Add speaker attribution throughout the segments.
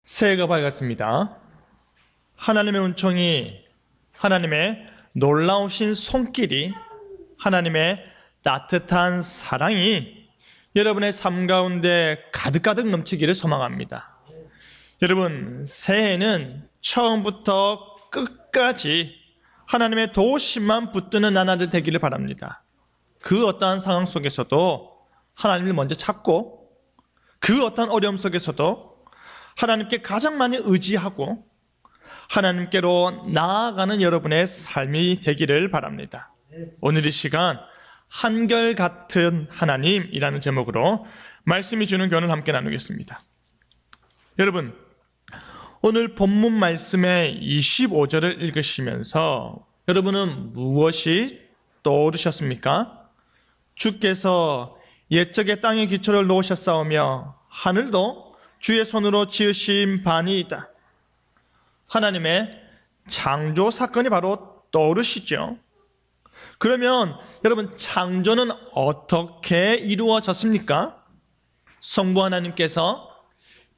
Speaker 1: 새해가 밝았습니다. 하나님의 은총이, 하나님의 놀라우신 손길이, 하나님의 따뜻한 사랑이 여러분의 삶 가운데 가득가득 넘치기를 소망합니다. 여러분, 새해에는 처음부터 끝까지 하나님의 도우심만 붙드는 나날들 되기를 바랍니다. 그 어떠한 상황 속에서도 하나님을 먼저 찾고, 그 어떠한 어려움 속에서도 하나님께 가장 많이 의지하고 하나님께로 나아가는 여러분의 삶이 되기를 바랍니다. 오늘 이 시간 한결같은 하나님이라는 제목으로 말씀이 주는 교훈을 함께 나누겠습니다. 여러분, 오늘 본문 말씀의 25절을 읽으시면서 여러분은 무엇이 떠오르셨습니까? 주께서 옛적에 땅의 기초를 놓으셨사오며 하늘도 주의 손으로 지으신 바니이다. 하나님의 창조 사건이 바로 떠오르시죠. 그러면 여러분, 창조는 어떻게 이루어졌습니까? 성부 하나님께서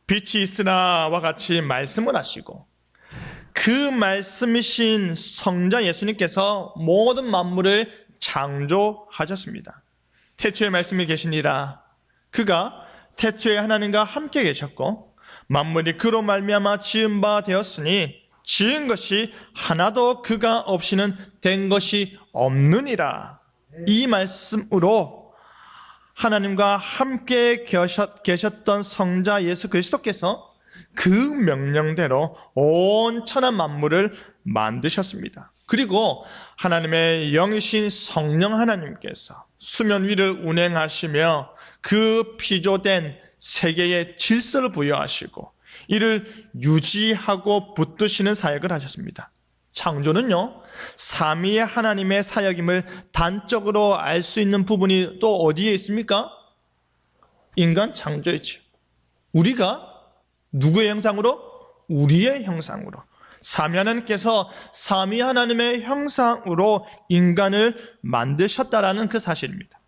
Speaker 1: 빛이 있으라와 같이 말씀을 하시고, 그 말씀이신 성자 예수님께서 모든 만물을 창조하셨습니다. 태초에 말씀이 계시니라. 그가 태초에 하나님과 함께 계셨고 만물이 그로 말미암아 지은 바 되었으니 지은 것이 하나도 그가 없이는 된 것이 없느니라. 이 말씀으로 하나님과 함께 계셨던 성자 예수 그리스도께서 그 명령대로 온 천하 만물을 만드셨습니다. 그리고 하나님의 영이신 성령 하나님께서 수면 위를 운행하시며 그 피조된 세계에 질서를 부여하시고 이를 유지하고 붙드시는 사역을 하셨습니다. 창조는요, 삼위의 하나님의 사역임을 단적으로 알 수 있는 부분이 또 어디에 있습니까? 인간 창조이죠. 우리가 누구의 형상으로? 우리의 형상으로. 삼위 하나님께서 삼위 하나님의 형상으로 인간을 만드셨다라는 그 사실입니다.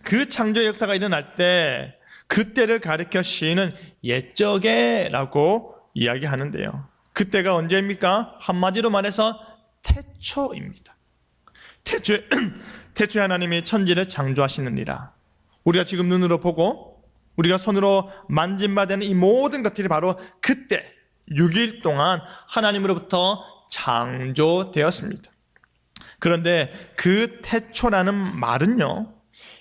Speaker 1: 그 창조 역사가 일어날 때 그때를 가리켜 시인은 옛적에라고 이야기하는데요. 그때가 언제입니까? 한마디로 말해서 태초입니다. 태초에 하나님이 천지를 창조하시느니라. 우리가 지금 눈으로 보고 우리가 손으로 만진 바 되는 이 모든 것들이 바로 그때 6일 동안 하나님으로부터 창조되었습니다. 그런데 그 태초라는 말은요,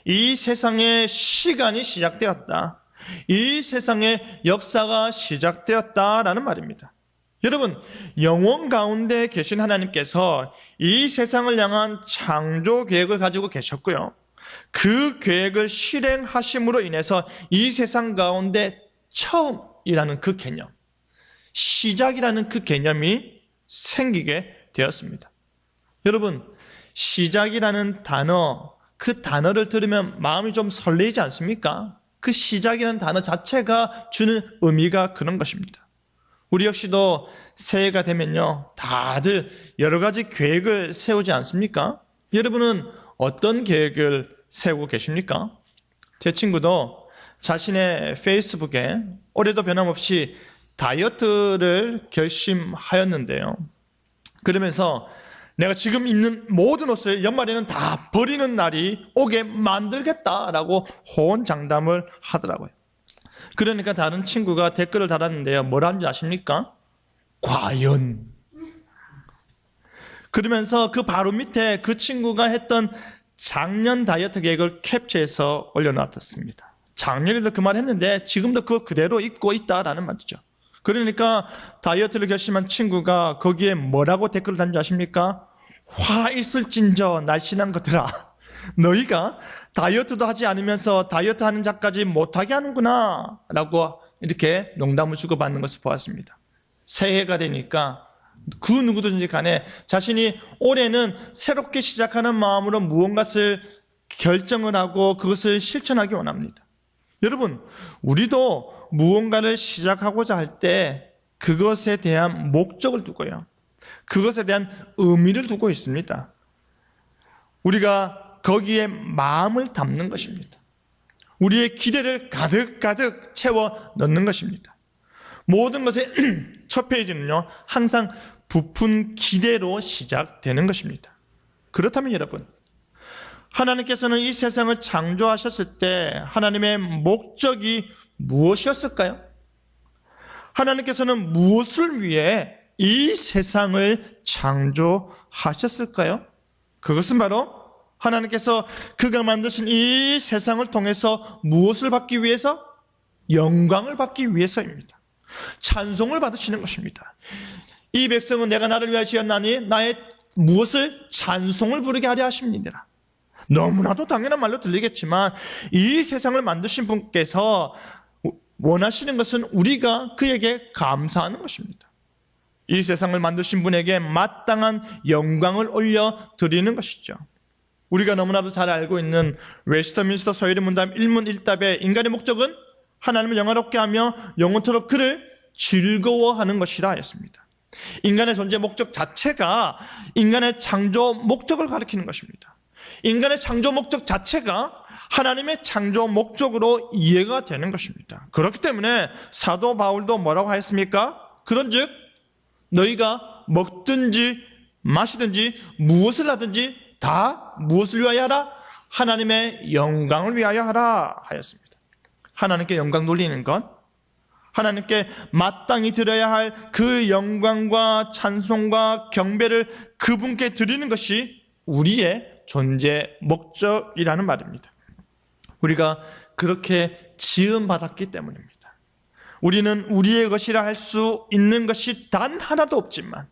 Speaker 1: 이 세상의 시간이 시작되었다, 이 세상의 역사가 시작되었다라는 말입니다. 여러분, 영원 가운데 계신 하나님께서 이 세상을 향한 창조 계획을 가지고 계셨고요, 그 계획을 실행하심으로 인해서 이 세상 가운데 처음이라는 그 개념, 시작이라는 그 개념이 생기게 되었습니다. 여러분, 시작이라는 단어, 그 단어를 들으면 마음이 좀 설레지 않습니까? 그 시작이라는 단어 자체가 주는 의미가 그런 것입니다. 우리 역시도 새해가 되면요, 다들 여러 가지 계획을 세우지 않습니까? 여러분은 어떤 계획을 세우고 계십니까? 제 친구도 자신의 페이스북에 올해도 변함없이 다이어트를 결심하였는데요. 그러면서 내가 지금 입는 모든 옷을 연말에는 다 버리는 날이 오게 만들겠다라고 호언장담을 하더라고요. 그러니까 다른 친구가 댓글을 달았는데요. 뭐라는지 아십니까? 과연. 그러면서 그 바로 밑에 그 친구가 했던 작년 다이어트 계획을 캡처해서 올려놨습니다. 작년에도 그 말 했는데 지금도 그거 그대로 입고 있다라는 말이죠. 그러니까 다이어트를 결심한 친구가 거기에 뭐라고 댓글을 단지 아십니까? 화 있을진저 날씬한 것들아, 너희가 다이어트도 하지 않으면서 다이어트 하는 자까지 못하게 하는구나 라고 이렇게 농담을 주고받는 것을 보았습니다. 새해가 되니까 그 누구든지 간에 자신이 올해는 새롭게 시작하는 마음으로 무언가를 결정을 하고 그것을 실천하기 원합니다. 여러분, 우리도 무언가를 시작하고자 할 때 그것에 대한 목적을 두고요, 그것에 대한 의미를 두고 있습니다. 우리가 거기에 마음을 담는 것입니다. 우리의 기대를 가득가득 채워 넣는 것입니다. 모든 것의 첫 페이지는요, 항상 부푼 기대로 시작되는 것입니다. 그렇다면 여러분, 하나님께서는 이 세상을 창조하셨을 때 하나님의 목적이 무엇이었을까요? 하나님께서는 무엇을 위해 이 세상을 창조하셨을까요? 그것은 바로 하나님께서 그가 만드신 이 세상을 통해서 무엇을 받기 위해서? 영광을 받기 위해서입니다. 찬송을 받으시는 것입니다. 이 백성은 내가 나를 위하여 지었나니 나의 무엇을? 찬송을 부르게 하려 하십니다. 너무나도 당연한 말로 들리겠지만 이 세상을 만드신 분께서 원하시는 것은 우리가 그에게 감사하는 것입니다. 이 세상을 만드신 분에게 마땅한 영광을 올려드리는 것이죠. 우리가 너무나도 잘 알고 있는 웨스트민스터 서열의 문답 1문 1답의 인간의 목적은 하나님을 영화롭게 하며 영원토록 그를 즐거워하는 것이라 하였습니다. 인간의 존재 목적 자체가 인간의 창조 목적을 가리키는 것입니다. 인간의 창조 목적 자체가 하나님의 창조 목적으로 이해가 되는 것입니다. 그렇기 때문에 사도 바울도 뭐라고 하였습니까? 그런즉 너희가 먹든지 마시든지 무엇을 하든지 다 무엇을 위하여 하라? 하나님의 영광을 위하여 하라 하였습니다. 하나님께 영광 돌리는 것, 하나님께 마땅히 드려야 할 그 영광과 찬송과 경배를 그분께 드리는 것이 우리의 존재 목적이라는 말입니다. 우리가 그렇게 지음받았기 때문입니다. 우리는 우리의 것이라 할 수 있는 것이 단 하나도 없지만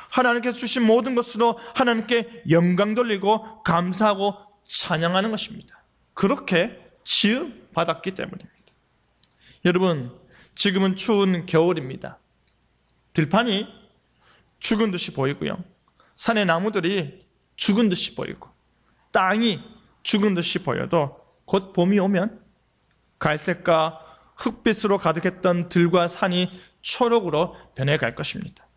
Speaker 1: 하나님께서 주신 모든 것으로 하나님께 영광 돌리고 감사하고 찬양하는 것입니다. 그렇게 지음받았기 때문입니다. 여러분, 지금은 추운 겨울입니다. 들판이 죽은 듯이 보이고요, 산의 나무들이 죽은 듯이 보이고 땅이 죽은 듯이 보여도 곧 봄이 오면 갈색과 흑빛으로 가득했던 들과 산이 초록으로 변해갈 것입니다.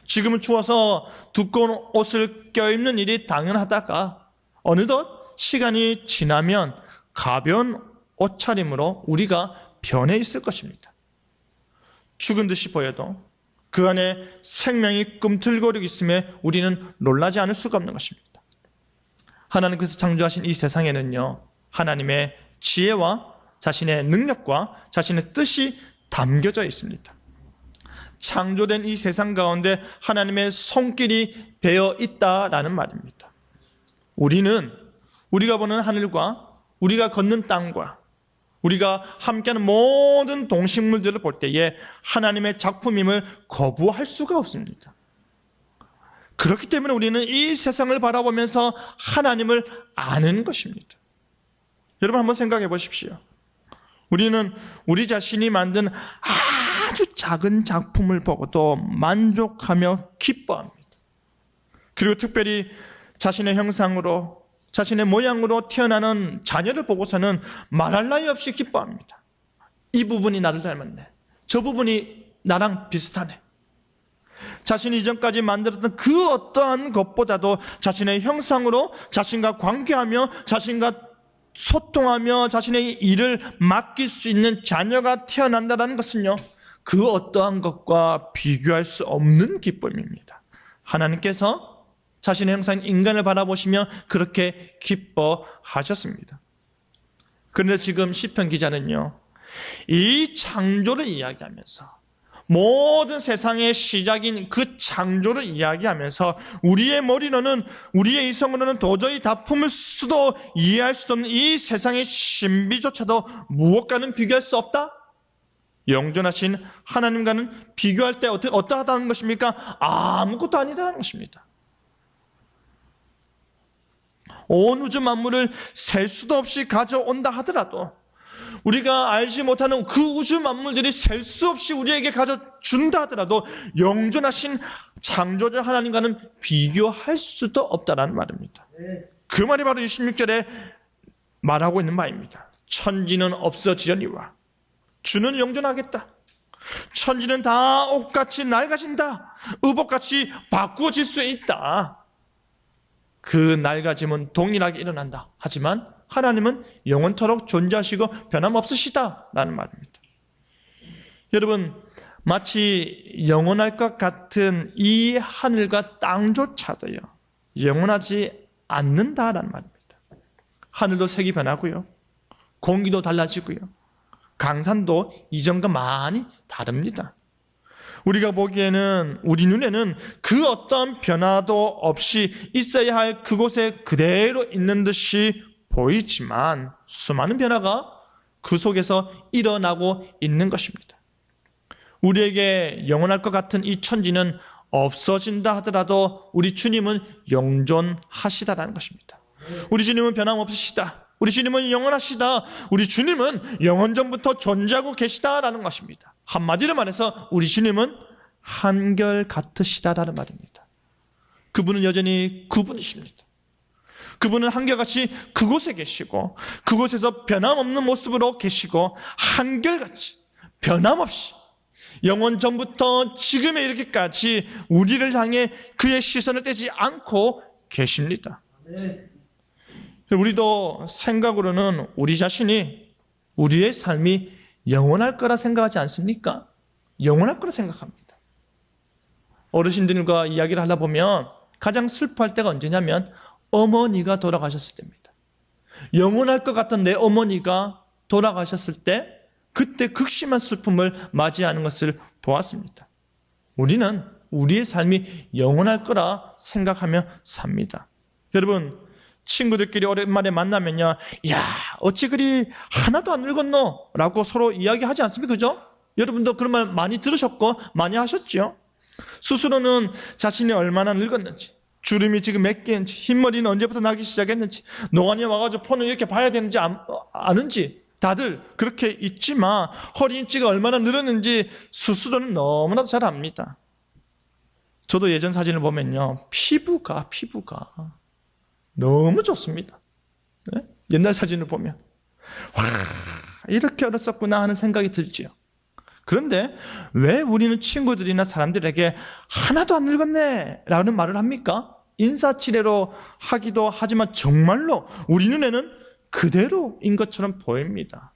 Speaker 1: 지금은 추워서 두꺼운 옷을 껴입는 일이 당연하다가 어느덧 시간이 지나면 가벼운 옷차림으로 우리가 변해 있을 것입니다. 죽은 듯이 보여도 그 안에 생명이 꿈틀거리고 있음에 우리는 놀라지 않을 수가 없는 것입니다. 하나님께서 창조하신 이 세상에는요, 하나님의 지혜와 자신의 능력과 자신의 뜻이 담겨져 있습니다. 창조된 이 세상 가운데 하나님의 손길이 배어 있다라는 말입니다. 우리가 보는 하늘과 우리가 걷는 땅과 우리가 함께하는 모든 동식물들을 볼 때에 하나님의 작품임을 거부할 수가 없습니다. 그렇기 때문에 우리는 이 세상을 바라보면서 하나님을 아는 것입니다. 여러분 한번 생각해 보십시오. 우리는 우리 자신이 만든 아주 작은 작품을 보고도 만족하며 기뻐합니다. 그리고 특별히 자신의 형상으로, 자신의 모양으로 태어나는 자녀를 보고서는 말할 나위 없이 기뻐합니다. 이 부분이 나를 닮았네, 저 부분이 나랑 비슷하네. 자신이 이전까지 만들었던 그 어떠한 것보다도 자신의 형상으로 자신과 관계하며 자신과 소통하며 자신의 일을 맡길 수 있는 자녀가 태어난다는 것은요, 그 어떠한 것과 비교할 수 없는 기쁨입니다. 하나님께서 자신의 형상인 인간을 바라보시며 그렇게 기뻐하셨습니다. 그런데 지금 시편 기자는요, 이 창조를 이야기하면서 모든 세상의 시작인 그 창조를 이야기하면서 우리의 머리로는, 우리의 이성으로는 도저히 다 품을 수도 이해할 수도 없는 이 세상의 신비조차도 무엇과는 비교할 수 없다? 영존하신 하나님과는 비교할 때 어떠하다는 것입니까? 아무것도 아니다는 것입니다. 온 우주 만물을 셀 수도 없이 가져온다 하더라도 우리가 알지 못하는 그 우주 만물들이 셀 수 없이 우리에게 가져준다 하더라도 영존하신 창조자 하나님과는 비교할 수도 없다는 말입니다. 그 말이 바로 26절에 말하고 있는 바입니다. 천지는 없어지려니와 주는 영존하겠다. 천지는 다 옷같이 낡아진다. 의복같이 바꾸어질 수 있다. 그 낡아짐은 동일하게 일어난다. 하지만 하나님은 영원토록 존재하시고 변함없으시다라는 말입니다. 여러분, 마치 영원할 것 같은 이 하늘과 땅조차도요, 영원하지 않는다라는 말입니다. 하늘도 색이 변하고요, 공기도 달라지고요, 강산도 이전과 많이 다릅니다. 우리가 보기에는, 우리 눈에는 그 어떤 변화도 없이 있어야 할 그곳에 그대로 있는 듯이 보이지만 수많은 변화가 그 속에서 일어나고 있는 것입니다. 우리에게 영원할 것 같은 이 천지는 없어진다 하더라도 우리 주님은 영존하시다라는 것입니다. 우리 주님은 변함없으시다. 우리 주님은 영원하시다. 우리 주님은 영원전부터 존재하고 계시다라는 것입니다. 한마디로 말해서 우리 주님은 한결같으시다라는 말입니다. 그분은 여전히 그분이십니다. 그분은 한결같이 그곳에 계시고 그곳에서 변함없는 모습으로 계시고 한결같이 변함없이 영원전부터 지금에 이르기까지 우리를 향해 그의 시선을 떼지 않고 계십니다. 우리도 생각으로는 우리 자신이, 우리의 삶이 영원할 거라 생각하지 않습니까? 영원할 거라 생각합니다. 어르신들과 이야기를 하다 보면 가장 슬퍼할 때가 언제냐면 어머니가 돌아가셨을 때입니다. 영원할 것 같던 내 어머니가 돌아가셨을 때 그때 극심한 슬픔을 맞이하는 것을 보았습니다. 우리는 우리의 삶이 영원할 거라 생각하며 삽니다. 여러분, 친구들끼리 오랜만에 만나면요, 야, 어찌 그리 하나도 안 늙었노? 라고 서로 이야기하지 않습니까? 그죠? 여러분도 그런 말 많이 들으셨고 많이 하셨죠? 스스로는 자신이 얼마나 늙었는지, 주름이 지금 몇 개인지, 흰머리는 언제부터 나기 시작했는지, 노안이 와가지고 폰을 이렇게 봐야 되는지 아는지 다들 그렇게 있지만 허리 인치가 얼마나 늘었는지 스스로는 너무나도 잘 압니다. 저도 예전 사진을 보면요, 피부가 너무 좋습니다. 네? 옛날 사진을 보면 와, 이렇게 어렸었구나 하는 생각이 들지요. 그런데 왜 우리는 친구들이나 사람들에게 하나도 안 늙었네 라는 말을 합니까? 인사치레로 하기도 하지만 정말로 우리 눈에는 그대로인 것처럼 보입니다.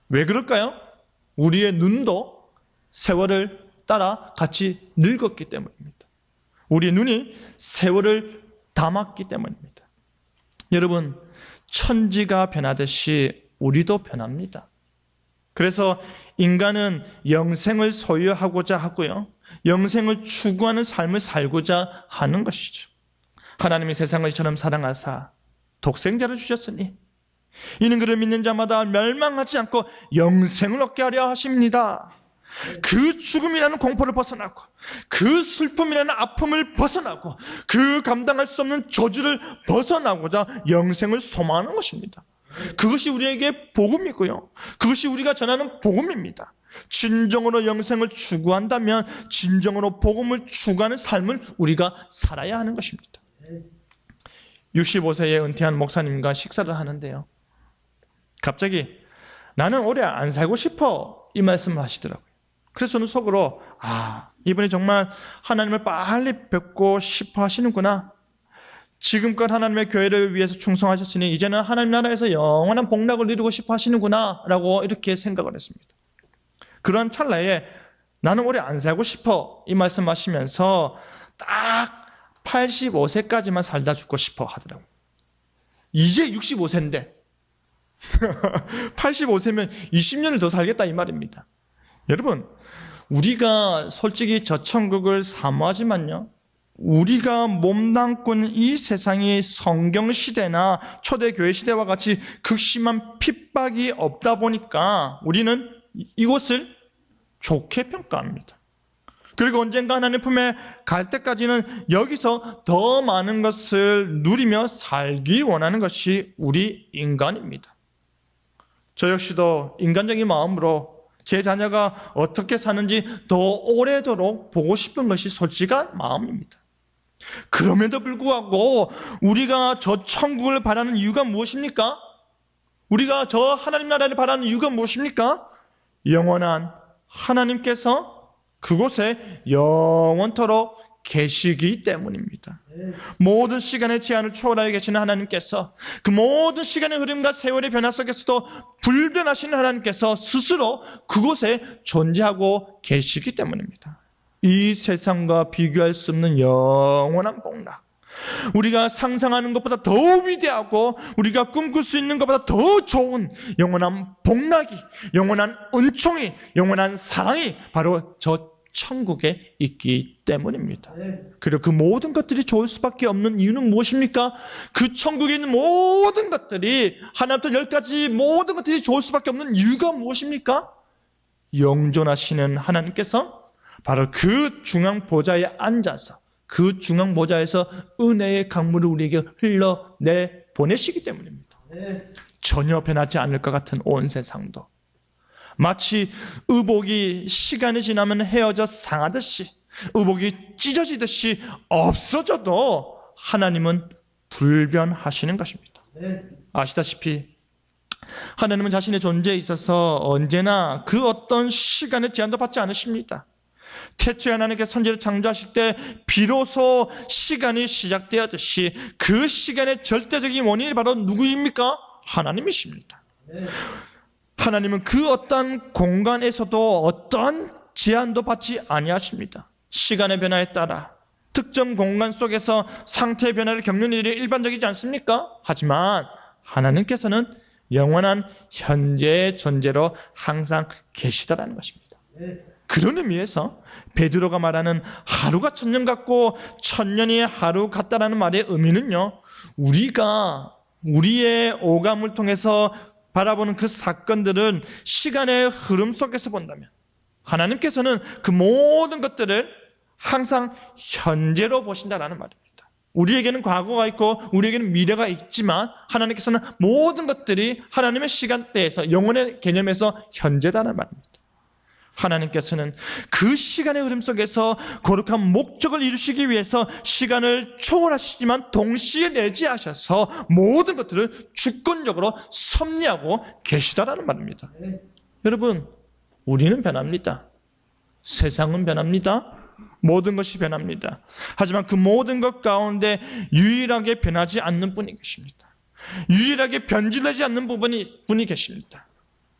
Speaker 1: 왜 그럴까요? 우리의 눈도 세월을 따라 같이 늙었기 때문입니다. 우리의 눈이 세월을 담았기 때문입니다. 여러분, 천지가 변하듯이 우리도 변합니다. 그래서 인간은 영생을 소유하고자 하고요, 영생을 추구하는 삶을 살고자 하는 것이죠. 하나님이 세상을 이처럼 사랑하사 독생자를 주셨으니 이는 그를 믿는 자마다 멸망하지 않고 영생을 얻게 하려 하십니다. 그 죽음이라는 공포를 벗어나고 그 슬픔이라는 아픔을 벗어나고 그 감당할 수 없는 저주를 벗어나고자 영생을 소망하는 것입니다. 그것이 우리에게 복음이고요, 그것이 우리가 전하는 복음입니다. 진정으로 영생을 추구한다면 진정으로 복음을 추구하는 삶을 우리가 살아야 하는 것입니다. 65세에 은퇴한 목사님과 식사를 하는데요, 갑자기 나는 오래 안 살고 싶어 이 말씀을 하시더라고요. 그래서 저는 속으로 이분이 정말 하나님을 빨리 뵙고 싶어 하시는구나. 지금껏 하나님의 교회를 위해서 충성하셨으니 이제는 하나님 나라에서 영원한 복락을 누리고 싶어 하시는구나 라고 이렇게 생각을 했습니다. 그런 찰나에 나는 오래 안 살고 싶어 이 말씀하시면서 딱 85세까지만 살다 죽고 싶어 하더라고요. 이제 65세인데 85세면 20년을 더 살겠다 이 말입니다. 여러분, 우리가 솔직히 저 천국을 사모하지만요, 우리가 몸담고 있는 이 세상이 성경시대나 초대교회 시대와 같이 극심한 핍박이 없다 보니까 우리는 이곳을 좋게 평가합니다. 그리고 언젠가 하나님 품에 갈 때까지는 여기서 더 많은 것을 누리며 살기 원하는 것이 우리 인간입니다. 저 역시도 인간적인 마음으로 제 자녀가 어떻게 사는지 더 오래도록 보고 싶은 것이 솔직한 마음입니다. 그럼에도 불구하고 우리가 저 천국을 바라는 이유가 무엇입니까? 우리가 저 하나님 나라를 바라는 이유가 무엇입니까? 영원한 하나님께서 그곳에 영원토록 계시기 때문입니다. 모든 시간의 제한을 초월하여 계시는 하나님께서 그 모든 시간의 흐름과 세월의 변화 속에서도 불변하시는 하나님께서 스스로 그곳에 존재하고 계시기 때문입니다. 이 세상과 비교할 수 없는 영원한 복락, 우리가 상상하는 것보다 더 위대하고 우리가 꿈꿀 수 있는 것보다 더 좋은 영원한 복락이, 영원한 은총이, 영원한 사랑이 바로 저 천국에 있기 때문입니다. 그리고 그 모든 것들이 좋을 수밖에 없는 이유는 무엇입니까? 그 천국에 있는 모든 것들이, 하나부터 열까지 모든 것들이 좋을 수밖에 없는 이유가 무엇입니까? 영존하시는 하나님께서 바로 그 중앙 보좌에 앉아서 그 중앙 보좌에서 은혜의 강물을 우리에게 흘러내 보내시기 때문입니다. 전혀 변하지 않을 것 같은 온 세상도 마치 의복이 시간이 지나면 헤어져 상하듯이, 의복이 찢어지듯이 없어져도 하나님은 불변하시는 것입니다. 아시다시피 하나님은 자신의 존재에 있어서 언제나 그 어떤 시간의 제한도 받지 않으십니다. 태초에 하나님께서 천지를 창조하실 때 비로소 시간이 시작되었듯이 그 시간의 절대적인 원인이 바로 누구입니까? 하나님이십니다. 하나님은 그 어떤 공간에서도 어떤 제한도 받지 아니하십니다. 시간의 변화에 따라 특정 공간 속에서 상태의 변화를 겪는 일이 일반적이지 않습니까? 하지만 하나님께서는 영원한 현재의 존재로 항상 계시다라는 것입니다. 그런 의미에서 베드로가 말하는 하루가 천년 같고 천년이 하루 같다라는 말의 의미는요, 우리가 우리의 오감을 통해서 바라보는 그 사건들은 시간의 흐름 속에서 본다면 하나님께서는 그 모든 것들을 항상 현재로 보신다라는 말입니다. 우리에게는 과거가 있고 우리에게는 미래가 있지만 하나님께서는 모든 것들이 하나님의 시간대에서, 영혼의 개념에서 현재다라는 말입니다. 하나님께서는 그 시간의 흐름 속에서 거룩한 목적을 이루시기 위해서 시간을 초월하시지만 동시에 내재하셔서 모든 것들을 주권적으로 섭리하고 계시다라는 말입니다. 여러분, 우리는 변합니다. 세상은 변합니다. 모든 것이 변합니다. 하지만 그 모든 것 가운데 유일하게 변하지 않는 분이 계십니다. 유일하게 변질되지 않는 분이 계십니다.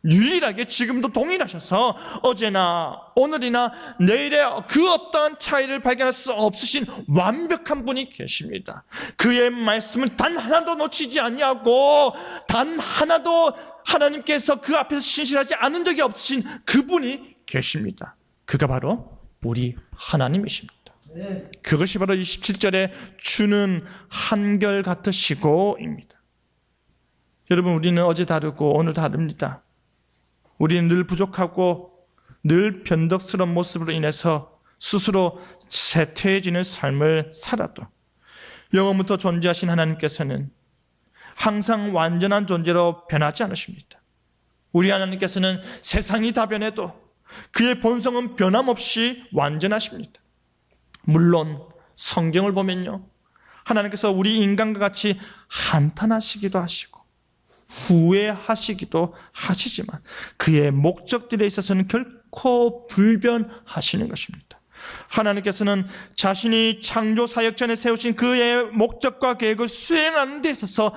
Speaker 1: 유일하게 지금도 동일하셔서 어제나 오늘이나 내일의 그 어떠한 차이를 발견할 수 없으신 완벽한 분이 계십니다. 그의 말씀을 단 하나도 놓치지 아니하고 단 하나도 하나님께서 그 앞에서 신실하지 않은 적이 없으신 그분이 계십니다. 그가 바로 우리 하나님이십니다. 그것이 바로 27절에 주는 한결같으시고입니다. 여러분, 우리는 어제 다르고 오늘 다릅니다. 우리는 늘 부족하고 늘 변덕스러운 모습으로 인해서 스스로 쇠퇴해지는 삶을 살아도 영원부터 존재하신 하나님께서는 항상 완전한 존재로 변하지 않으십니다. 우리 하나님께서는 세상이 다 변해도 그의 본성은 변함없이 완전하십니다. 물론 성경을 보면요, 하나님께서 우리 인간과 같이 한탄하시기도 하시고 후회하시기도 하시지만 그의 목적들에 있어서는 결코 불변하시는 것입니다. 하나님께서는 자신이 창조 사역 전에 세우신 그의 목적과 계획을 수행하는 데 있어서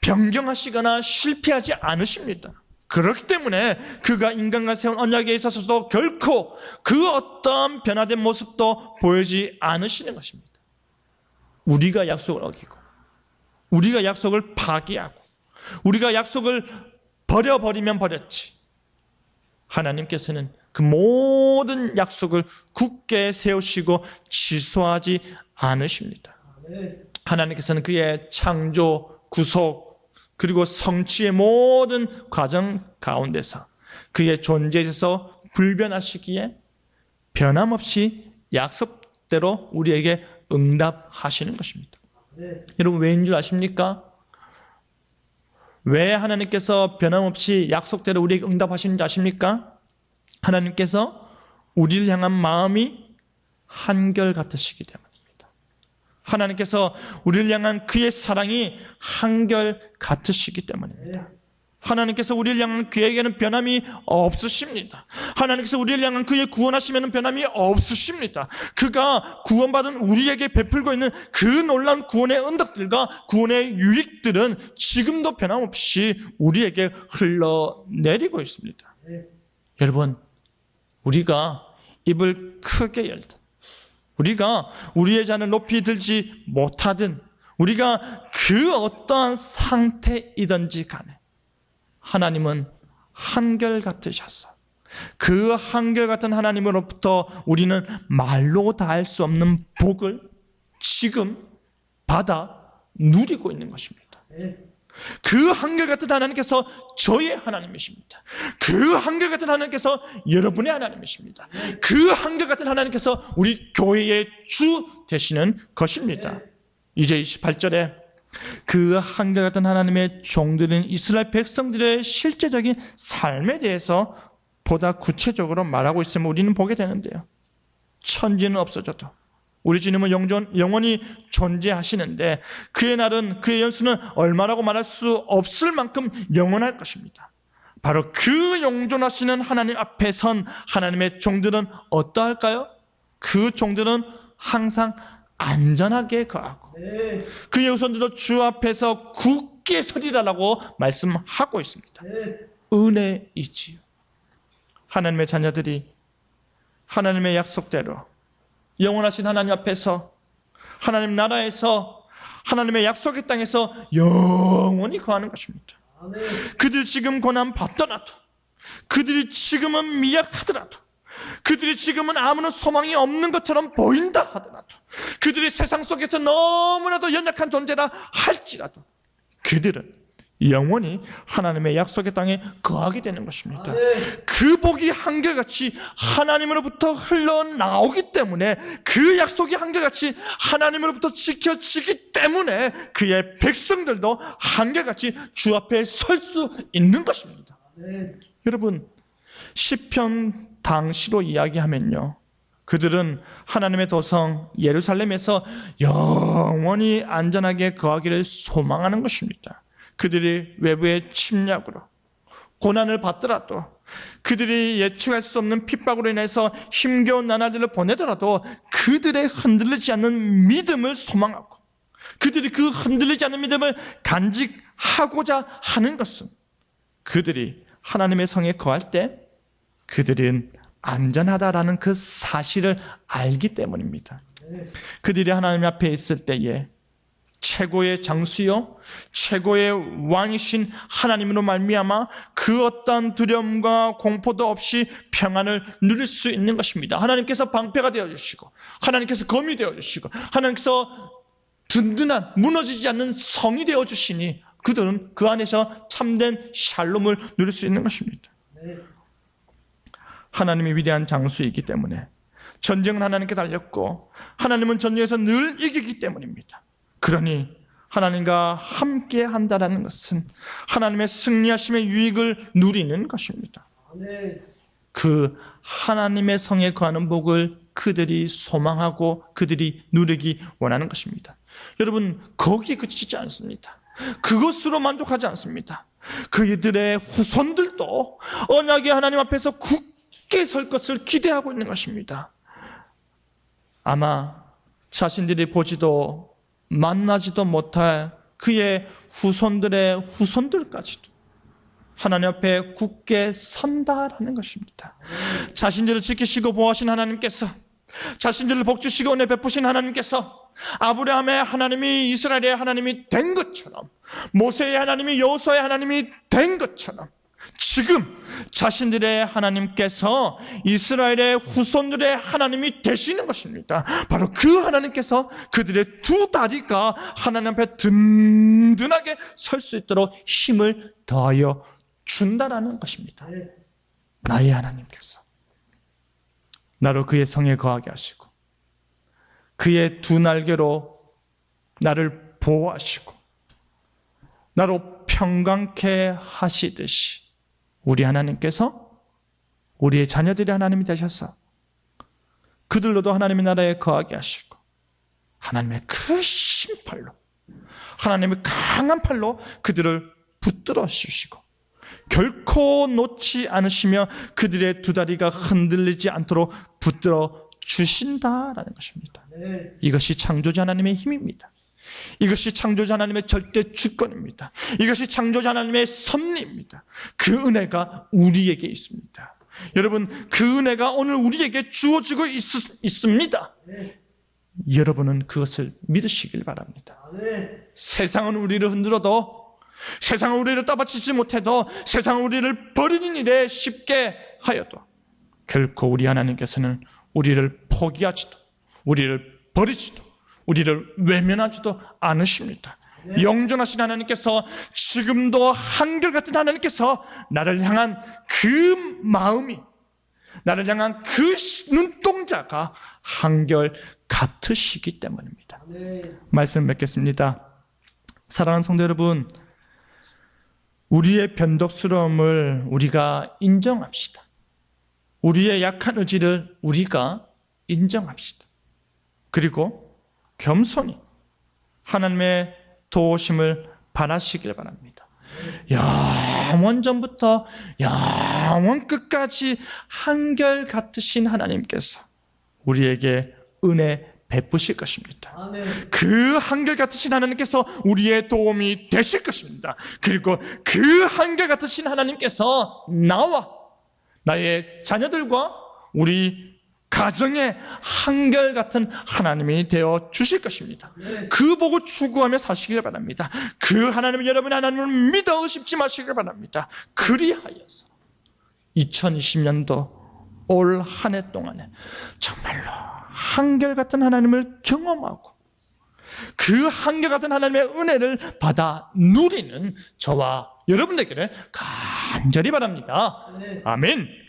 Speaker 1: 변경하시거나 실패하지 않으십니다. 그렇기 때문에 그가 인간과 세운 언약에 있어서도 결코 그 어떠한 변화된 모습도 보이지 않으시는 것입니다. 우리가 약속을 어기고 우리가 약속을 파기하고 우리가 약속을 버려버리면 버렸지, 하나님께서는 그 모든 약속을 굳게 세우시고 취소하지 않으십니다. 하나님께서는 그의 창조, 구속, 그리고 성취의 모든 과정 가운데서 그의 존재에서 불변하시기에 변함없이 약속대로 우리에게 응답하시는 것입니다. 여러분, 왜인 줄 아십니까? 왜 하나님께서 변함없이 약속대로 우리에게 응답하시는지 아십니까? 하나님께서 우리를 향한 마음이 한결같으시기 때문입니다. 하나님께서 우리를 향한 그의 사랑이 한결같으시기 때문입니다. 하나님께서 우리를 향한 계획에는 변함이 없으십니다. 하나님께서 우리를 향한 그의 구원하심에는 변함이 없으십니다. 그가 구원받은 우리에게 베풀고 있는 그 놀라운 구원의 은덕들과 구원의 유익들은 지금도 변함없이 우리에게 흘러내리고 있습니다. 여러분, 우리가 입을 크게 열든, 우리가 우리의 잔을 높이 들지 못하든, 우리가 그 어떠한 상태이든지 간에 하나님은 한결같으셔서 그 한결같은 하나님으로부터 우리는 말로 다할 수 없는 복을 지금 받아 누리고 있는 것입니다. 그 한결같은 하나님께서 저의 하나님이십니다. 그 한결같은 하나님께서 여러분의 하나님이십니다. 그 한결같은 하나님께서 우리 교회의 주 되시는 것입니다. 이제 28절에 그 한결같은 하나님의 종들은 이스라엘 백성들의 실제적인 삶에 대해서 보다 구체적으로 말하고 있음을 우리는 보게 되는데요. 천지는 없어져도 우리 주님은 영원히 존재하시는데 그의 날은, 그의 연수는 얼마라고 말할 수 없을 만큼 영원할 것입니다. 바로 그 영존하시는 하나님 앞에 선 하나님의 종들은 어떠할까요? 그 종들은 항상 안전하게 거하고 그의 후손들도 주 앞에서 굳게 서리라라고 말씀하고 있습니다. 은혜이지요. 하나님의 자녀들이 하나님의 약속대로 영원하신 하나님 앞에서, 하나님 나라에서, 하나님의 약속의 땅에서 영원히 거하는 것입니다. 그들이 지금 고난 받더라도, 그들이 지금은 미약하더라도, 그들이 지금은 아무런 소망이 없는 것처럼 보인다 하더라도, 그들이 세상 속에서 너무나도 연약한 존재라 할지라도 그들은 영원히 하나님의 약속의 땅에 거하게 되는 것입니다. 그 복이 한결같이 하나님으로부터 흘러나오기 때문에, 그 약속이 한결같이 하나님으로부터 지켜지기 때문에 그의 백성들도 한결같이 주 앞에 설 수 있는 것입니다. 여러분, 시편 당시로 이야기하면요, 그들은 하나님의 도성 예루살렘에서 영원히 안전하게 거하기를 소망하는 것입니다. 그들이 외부의 침략으로 고난을 받더라도, 그들이 예측할 수 없는 핍박으로 인해서 힘겨운 나날들을 보내더라도 그들의 흔들리지 않는 믿음을 소망하고, 그들이 그 흔들리지 않는 믿음을 간직하고자 하는 것은 그들이 하나님의 성에 거할 때 그들은 안전하다라는 그 사실을 알기 때문입니다. 그들이 하나님 앞에 있을 때에 최고의 장수요, 최고의 왕이신 하나님으로 말미암아 그 어떤 두려움과 공포도 없이 평안을 누릴 수 있는 것입니다. 하나님께서 방패가 되어주시고, 하나님께서 검이 되어주시고, 하나님께서 든든한 무너지지 않는 성이 되어주시니 그들은 그 안에서 참된 샬롬을 누릴 수 있는 것입니다. 하나님이 위대한 장수이기 때문에 전쟁은 하나님께 달렸고 하나님은 전쟁에서 늘 이기기 때문입니다. 그러니 하나님과 함께 한다는 것은 하나님의 승리하심의 유익을 누리는 것입니다. 그 하나님의 성에 거하는 복을 그들이 소망하고 그들이 누리기 원하는 것입니다. 여러분, 거기에 그치지 않습니다. 그것으로 만족하지 않습니다. 그들의 후손들도 언약의 하나님 앞에서 굳게 설 것을 기대하고 있는 것입니다. 아마 자신들이 보지도 만나지도 못할 그의 후손들의 후손들까지도 하나님 앞에 굳게 선다라는 것입니다. 자신들을 지키시고 보호하신 하나님께서, 자신들을 복주시고 은혜 베푸신 하나님께서 아브라함의 하나님이 이스라엘의 하나님이 된 것처럼, 모세의 하나님이 여호수아의 하나님이 된 것처럼 지금 자신들의 하나님께서 이스라엘의 후손들의 하나님이 되시는 것입니다. 바로 그 하나님께서 그들의 두 다리가 하나님 앞에 든든하게 설 수 있도록 힘을 더하여 준다라는 것입니다. 나의 하나님께서 나로 그의 성에 거하게 하시고 그의 두 날개로 나를 보호하시고 나로 평강케 하시듯이 우리 하나님께서 우리의 자녀들의 하나님이 되셔서 그들로도 하나님의 나라에 거하게 하시고 하나님의 크신 팔로, 하나님의 강한 팔로 그들을 붙들어 주시고 결코 놓지 않으시며 그들의 두 다리가 흔들리지 않도록 붙들어 주신다라는 것입니다. 이것이 창조자 하나님의 힘입니다. 이것이 창조자 하나님의 절대 주권입니다. 이것이 창조자 하나님의 섭리입니다. 그 은혜가 우리에게 있습니다. 여러분, 그 은혜가 오늘 우리에게 주어지고 있습니다. 여러분은 그것을 믿으시길 바랍니다. 세상은 우리를 흔들어도, 세상은 우리를 떠받치지 못해도, 세상은 우리를 버리는 일에 쉽게 하여도 결코 우리 하나님께서는 우리를 포기하지도, 우리를 버리지도, 우리를 외면하지도 않으십니다. 영존하신 하나님께서, 지금도 한결같은 하나님께서 나를 향한 그 마음이, 나를 향한 그 눈동자가 한결 같으시기 때문입니다. 말씀 맺겠습니다. 사랑하는 성도 여러분, 우리의 변덕스러움을 우리가 인정합시다. 우리의 약한 의지를 우리가 인정합시다. 그리고 겸손히 하나님의 도우심을 바라시길 바랍니다. 영원 전부터 영원 끝까지 한결같으신 하나님께서 우리에게 은혜 베푸실 것입니다. 그 한결같으신 하나님께서 우리의 도움이 되실 것입니다. 그리고 그 한결같으신 하나님께서 나와 나의 자녀들과 우리 가정의 한결같은 하나님이 되어 주실 것입니다. 그 보고 추구하며 사시길 바랍니다. 그 하나님을, 여러분 하나님을 믿어 의심치 마시길 바랍니다. 그리하여서 2020년도 올 한 해 동안에 정말로 한결같은 하나님을 경험하고 그 한결같은 하나님의 은혜를 받아 누리는 저와 여러분 되기를 간절히 바랍니다. 아멘.